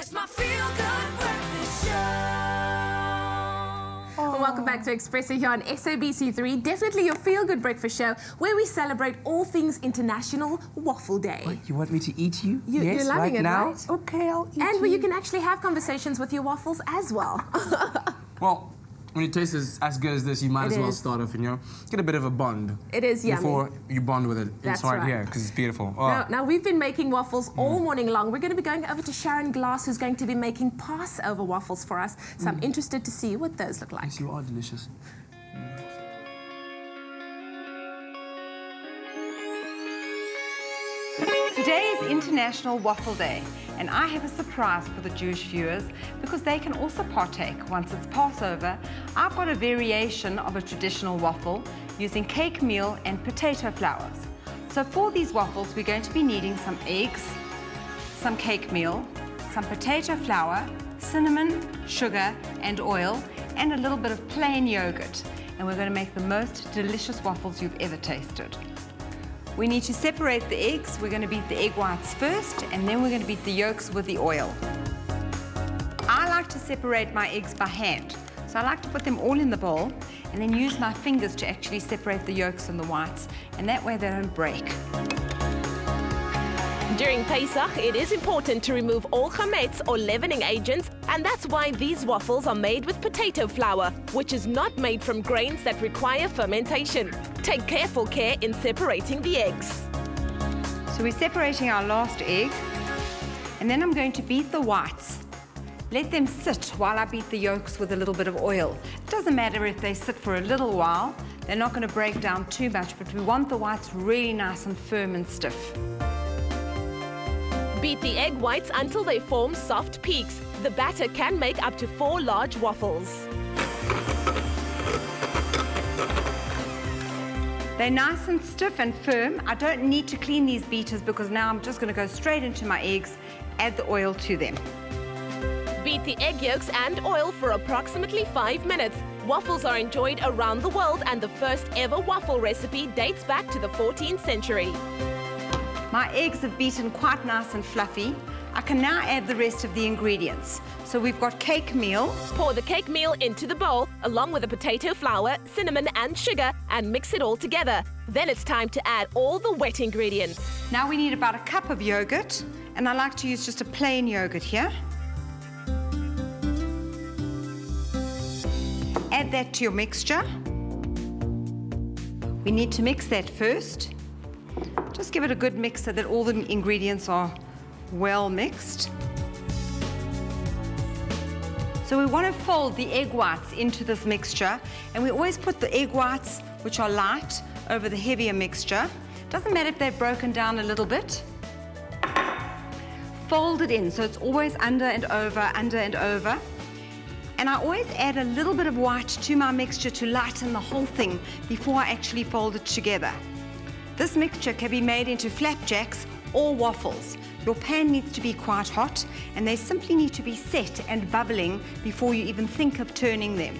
It's my feel-good breakfast show. Welcome back to Expresso here on SABC3. Definitely your feel-good breakfast show where we celebrate all things International Waffle Day. What, you want me to eat you? You're yes, loving right it, now? right? Okay, I'll eat you. And where you can actually have conversations with your waffles as well. Well, when it tastes as good as this, you might as well start off and, get a bit of a bond. It is yummy. Before you bond with it. That's it's right right here, because it's beautiful. Oh. Now, we've been making waffles all morning long. We're going to be going over to Sharon Glass, who's going to be making Passover waffles for us. So I'm interested to see what those look like. Yes, you are delicious. Today is International Waffle Day, and I have a surprise for the Jewish viewers because they can also partake once it's Passover. I've got a variation of a traditional waffle using cake meal and potato flours. So for these waffles, we're going to be needing some eggs, some cake meal, some potato flour, cinnamon, sugar and oil, and a little bit of plain yogurt. And we're going to make the most delicious waffles you've ever tasted. We need to separate the eggs. We're going to beat the egg whites first, and then we're going to beat the yolks with the oil. I like to separate my eggs by hand. So I like to put them all in the bowl and then use my fingers to actually separate the yolks and the whites, and that way they don't break. During Pesach, it is important to remove all chametz or leavening agents, and that's why these waffles are made with potato flour, which is not made from grains that require fermentation. Take careful care in separating the eggs. So we're separating our last egg, and then I'm going to beat the whites. Let them sit while I beat the yolks with a little bit of oil. It doesn't matter if they sit for a little while, they're not going to break down too much, but we want the whites really nice and firm and stiff. Beat the egg whites until they form soft peaks. The batter can make up to 4 large waffles. They're nice and stiff and firm. I don't need to clean these beaters because now I'm just going to go straight into my eggs, add the oil to them. Beat the egg yolks and oil for approximately 5 minutes. Waffles are enjoyed around the world, and the first ever waffle recipe dates back to the 14th century. My eggs have beaten quite nice and fluffy. I can now add the rest of the ingredients. So we've got cake meal. Pour the cake meal into the bowl, along with the potato flour, cinnamon and sugar, and mix it all together. Then it's time to add all the wet ingredients. Now we need about a cup of yogurt, and I like to use just a plain yogurt here. Add that to your mixture. We need to mix that first. Just give it a good mix so that all the ingredients are well mixed. So we want to fold the egg whites into this mixture, and we always put the egg whites, which are light, over the heavier mixture. Doesn't matter if they've broken down a little bit. Fold it in so it's always under and over, under and over. And I always add a little bit of white to my mixture to lighten the whole thing before I actually fold it together. This mixture can be made into flapjacks or waffles. Your pan needs to be quite hot, and they simply need to be set and bubbling before you even think of turning them.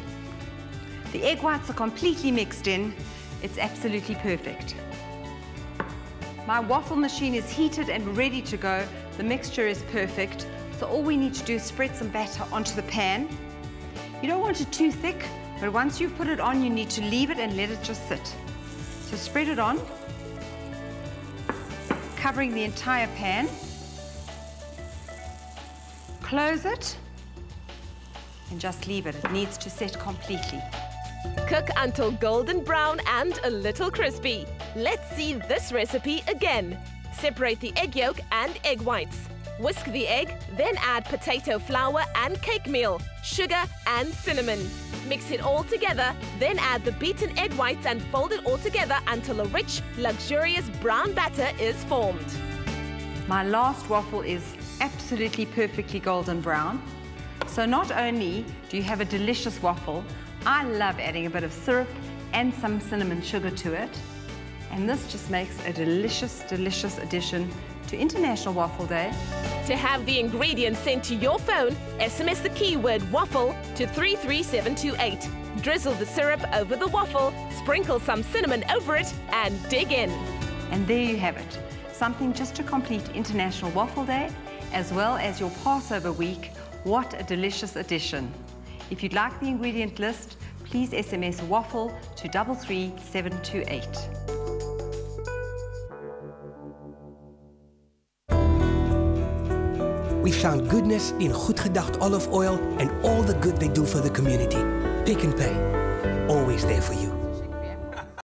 The egg whites are completely mixed in. It's absolutely perfect. My waffle machine is heated and ready to go. The mixture is perfect, so all we need to do is spread some batter onto the pan. You don't want it too thick, but once you've put it on, you need to leave it and let it just sit. So spread it on, covering the entire pan. Close it and just leave it. It needs to set completely. Cook until golden brown and a little crispy. Let's see this recipe again. Separate the egg yolk and egg whites. Whisk the egg, then add potato flour and cake meal, sugar and cinnamon. Mix it all together, then add the beaten egg whites and fold it all together until a rich, luxurious brown batter is formed. My last waffle is absolutely perfectly golden brown. So not only do you have a delicious waffle, I love adding a bit of syrup and some cinnamon sugar to it. And this just makes a delicious, delicious addition to International Waffle Day. To have the ingredients sent to your phone, SMS the keyword waffle to 33728. Drizzle the syrup over the waffle, sprinkle some cinnamon over it, and dig in. And there you have it. Something just to complete International Waffle Day as well as your Passover week. What a delicious addition. If you'd like the ingredient list, please SMS waffle to 33728. We found goodness in Goed Gedacht olive oil and all the good they do for the community. Pick and Pay, always there for you.